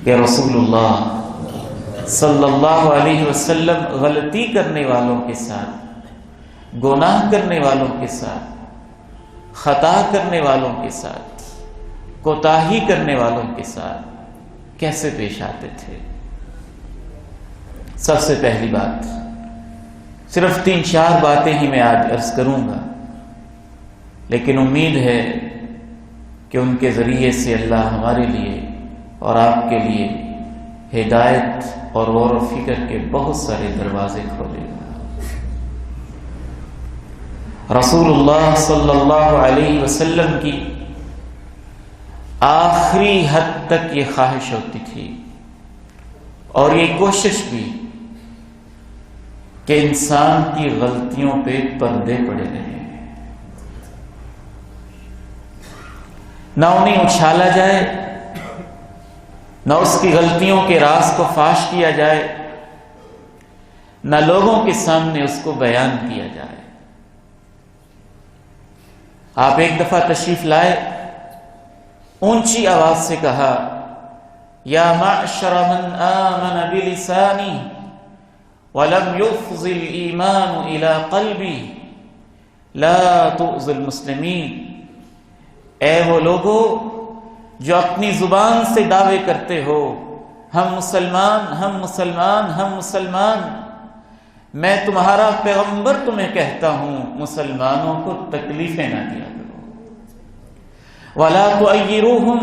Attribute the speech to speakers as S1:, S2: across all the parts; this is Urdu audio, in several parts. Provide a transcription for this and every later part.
S1: کہ رسول اللہ صلی اللہ علیہ وسلم غلطی کرنے والوں کے ساتھ، گناہ کرنے والوں کے ساتھ، خطا کرنے والوں کے ساتھ، کوتاہی کرنے والوں کے ساتھ کیسے پیش آتے تھے۔ سب سے پہلی بات، صرف 3-4 باتیں ہی میں آج عرض کروں گا، لیکن امید ہے کہ ان کے ذریعے سے اللہ ہمارے لیے اور آپ کے لیے ہدایت اور غور و فکر کے بہت سارے دروازے کھولے گا۔ رسول اللہ صلی اللہ علیہ وسلم کی آخری حد تک یہ خواہش ہوتی تھی اور یہ کوشش بھی کہ انسان کی غلطیوں پہ پردے پڑے رہیں، نہ انہیں اچھالا جائے، نہ اس کی غلطیوں کے راز کو فاش کیا جائے، نہ لوگوں کے سامنے اس کو بیان کیا جائے۔ آپ ایک دفعہ تشریف لائے، اونچی آواز سے کہا، یا معشر من آمن بلسانی ولم يفض الایمان الى قلبی لا تؤذوا المسلمین۔ اے وہ لوگو جو اپنی زبان سے دعوے کرتے ہو، ہم مسلمان، ہم مسلمان، ہم مسلمان، میں تمہارا پیغمبر تمہیں کہتا ہوں مسلمانوں کو تکلیفیں نہ دیا کرو، وَلَا تُعَيِّرُوهُمْ،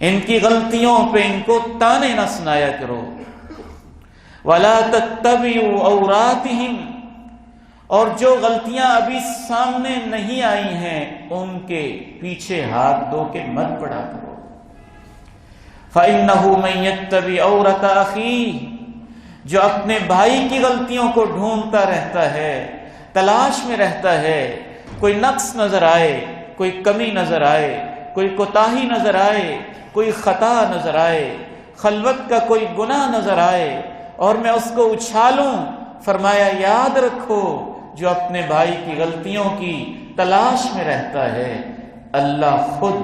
S1: ان کی غلطیوں پہ ان کو تانے نہ سنایا کرو، وَلَا تَتَّبِعُوا عَوْرَاتِهِمْ، اور جو غلطیاں ابھی سامنے نہیں آئی ہیں ان کے پیچھے ہاتھ دھو کے مت پڑا کرو، فَإِنَّهُ مَن يَتَّبِعْ عَوْرَةَ أَخِيهِ، جو اپنے بھائی کی غلطیوں کو ڈھونڈتا رہتا ہے، تلاش میں رہتا ہے، کوئی نقص نظر آئے، کوئی کمی نظر آئے، کوئی کوتاہی نظر آئے، کوئی خطا نظر آئے، خلوت کا کوئی گناہ نظر آئے اور میں اس کو اچھالوں، فرمایا یاد رکھو جو اپنے بھائی کی غلطیوں کی تلاش میں رہتا ہے، اللہ خود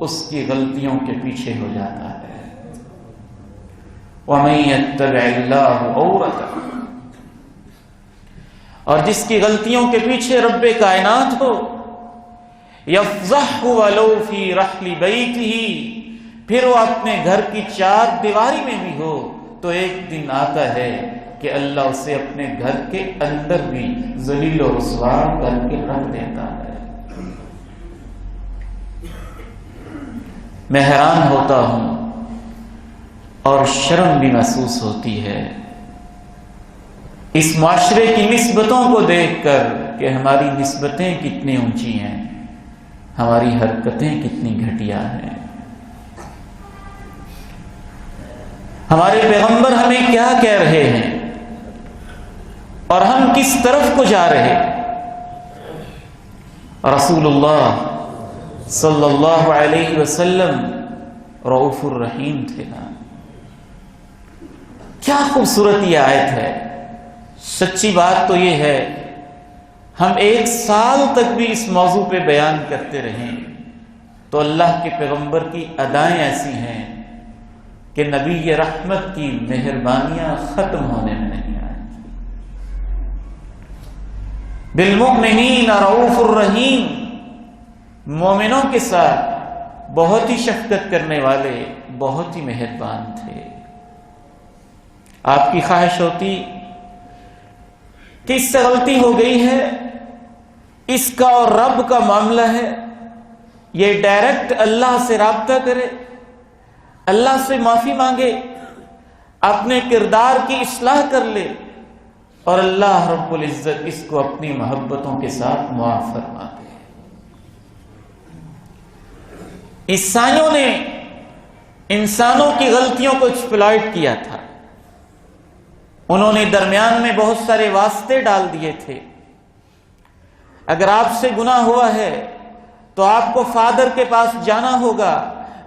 S1: اس کی غلطیوں کے پیچھے ہو جاتا ہے۔ وَمَن يَتَّبِعِ اللَّهُ عَوْرَتَهُ، اور جس کی غلطیوں کے پیچھے رب کائنات ہو، يَفْضَحْهُ وَلَوْ فِي رَحْلِ بَيْتِهِ، پھر وہ اپنے گھر کی 4 دیواری میں بھی ہو تو ایک دن آتا ہے کہ اللہ اسے اپنے گھر کے اندر بھی ذلیل و رسوا کر کے رکھ دیتا ہے۔ میں حیران ہوتا ہوں اور شرم بھی محسوس ہوتی ہے اس معاشرے کی نسبتوں کو دیکھ کر کہ ہماری نسبتیں کتنی اونچی ہیں، ہماری حرکتیں کتنی گھٹیا ہیں۔ ہمارے پیغمبر ہمیں کیا کہہ رہے ہیں اور ہم کس طرف کو جا رہے؟ رسول اللہ صلی اللہ علیہ وسلم رؤوف الرحیم تھے نا۔ کیا خوبصورت یہ آیت ہے۔ سچی بات تو یہ ہے ہم 1 سال تک بھی اس موضوع پہ بیان کرتے رہیں تو اللہ کے پیغمبر کی ادائیں ایسی ہیں کہ نبی رحمت کی مہربانیاں ختم ہونے میں نہیں آئیں۔ بالمؤمنین رؤوف الرحیم، مومنوں کے ساتھ بہت ہی شفقت کرنے والے، بہت ہی مہربان تھے۔ آپ کی خواہش ہوتی کہ اس سے غلطی ہو گئی ہے، اس کا اور رب کا معاملہ ہے، یہ ڈائریکٹ اللہ سے رابطہ کرے، اللہ سے معافی مانگے، اپنے کردار کی اصلاح کر لے اور اللہ رب العزت اس کو اپنی محبتوں کے ساتھ معاف فرما دے۔ عیسائیوں نے انسانوں کی غلطیوں کو ایکسپلائٹ کیا تھا، انہوں نے درمیان میں بہت سارے واسطے ڈال دیے تھے۔ اگر آپ سے گناہ ہوا ہے تو آپ کو فادر کے پاس جانا ہوگا،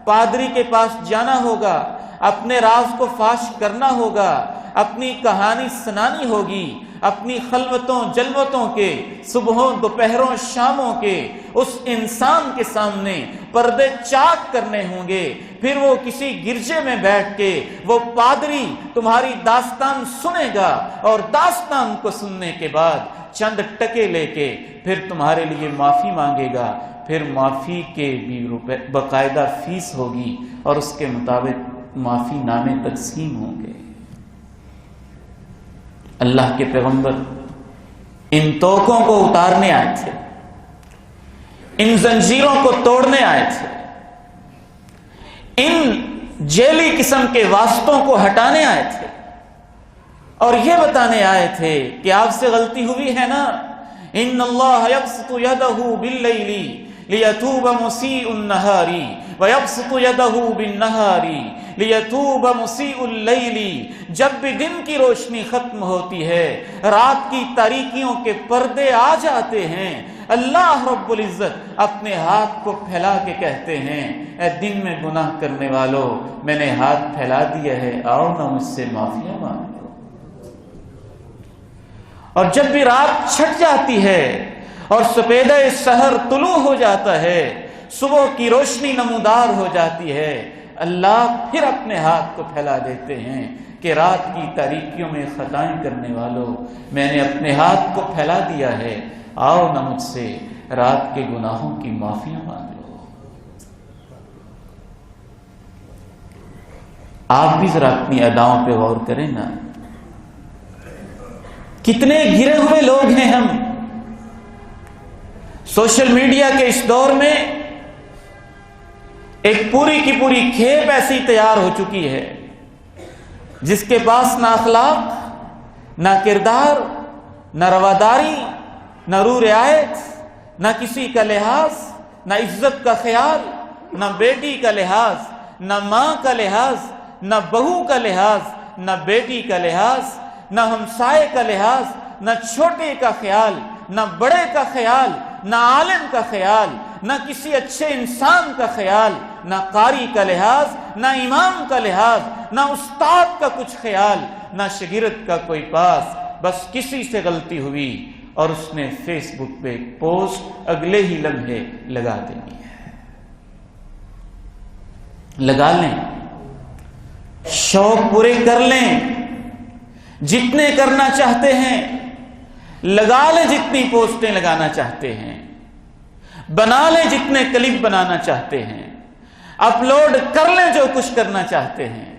S1: پادری کے پاس جانا ہوگا، اپنے راز کو فاش کرنا ہوگا، اپنی کہانی سنانی ہوگی، اپنی خلوتوں جلوتوں کے، صبحوں دوپہروں شاموں کے اس انسان کے سامنے پردے چاک کرنے ہوں گے، پھر وہ کسی گرجے میں بیٹھ کے وہ پادری تمہاری داستان سنے گا، اور داستان کو سننے کے بعد چند ٹکے لے کے پھر تمہارے لیے معافی مانگے گا، پھر معافی کے بھی باقاعدہ فیس ہوگی اور اس کے مطابق معافی نامے تقسیم ہوں گے۔ اللہ کے پیغمبر ان توقوں کو اتارنے آئے تھے، ان زنجیروں کو توڑنے آئے تھے، ان جیلی قسم کے واسطوں کو ہٹانے آئے تھے، اور یہ بتانے آئے تھے کہ آپ سے غلطی ہوئی ہے نا، ان اللہ یبسط یدہ باللیل لیتوب مسیء النہار ویبسط یدہ بالنہار لیتوب مسیء اللیل، جب بھی دن کی روشنی ختم ہوتی ہے، رات کی تاریکیوں کے پردے آ جاتے ہیں، اللہ رب العزت اپنے ہاتھ کو پھیلا کے کہتے ہیں، اے دن میں گناہ کرنے والوں، میں نے ہاتھ پھیلا دیا ہے، آؤ نہ مجھ سے معافیاں مانگو۔ اور جب بھی رات چھٹ جاتی ہے اور سپیدہ سحر طلوع ہو جاتا ہے، صبح کی روشنی نمودار ہو جاتی ہے، اللہ پھر اپنے ہاتھ کو پھیلا دیتے ہیں کہ رات کی تاریکیوں میں خطائیں کرنے والوں، میں نے اپنے ہاتھ کو پھیلا دیا ہے، آؤ نہ مجھ سے رات کے گناہوں کی معافیاں مانگ لو۔ آپ بھی ذرا اپنی اداؤں پہ غور کریں نا، کتنے گرے ہوئے لوگ ہیں ہم۔ سوشل میڈیا کے اس دور میں ایک پوری کی پوری کھیپ ایسی تیار ہو چکی ہے جس کے پاس نہ اخلاق، نہ کردار، نہ رواداری، نہ رو رعایت، نہ کسی کا لحاظ، نہ عزت کا خیال، نہ بیٹی کا لحاظ، نہ ماں کا لحاظ، نہ بہو کا لحاظ، نہ بیٹی کا لحاظ، نہ ہمسائے کا لحاظ، نہ چھوٹے کا خیال، نہ بڑے کا خیال، نہ عالم کا خیال، نہ کسی اچھے انسان کا خیال، نہ قاری کا لحاظ، نہ امام کا لحاظ، نہ استاد کا کچھ خیال، نہ شاگرد کا کوئی پاس، بس کسی سے غلطی ہوئی اور اس نے فیس بک پہ ایک پوسٹ اگلے ہی لمحے لگا دینی ہے۔ لگا لیں، شوق پورے کر لیں، جتنے کرنا چاہتے ہیں لگا لیں، جتنی پوسٹیں لگانا چاہتے ہیں بنا لیں، جتنے کلپ بنانا چاہتے ہیں اپلوڈ کر لیں، جو کچھ کرنا چاہتے ہیں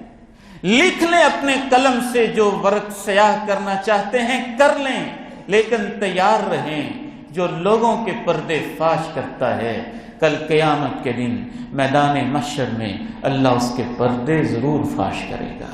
S1: لکھ لیں، اپنے قلم سے جو ورق سیاہ کرنا چاہتے ہیں کر لیں، لیکن تیار رہیں، جو لوگوں کے پردے فاش کرتا ہے کل قیامت کے دن میدان محشر میں اللہ اس کے پردے ضرور فاش کرے گا۔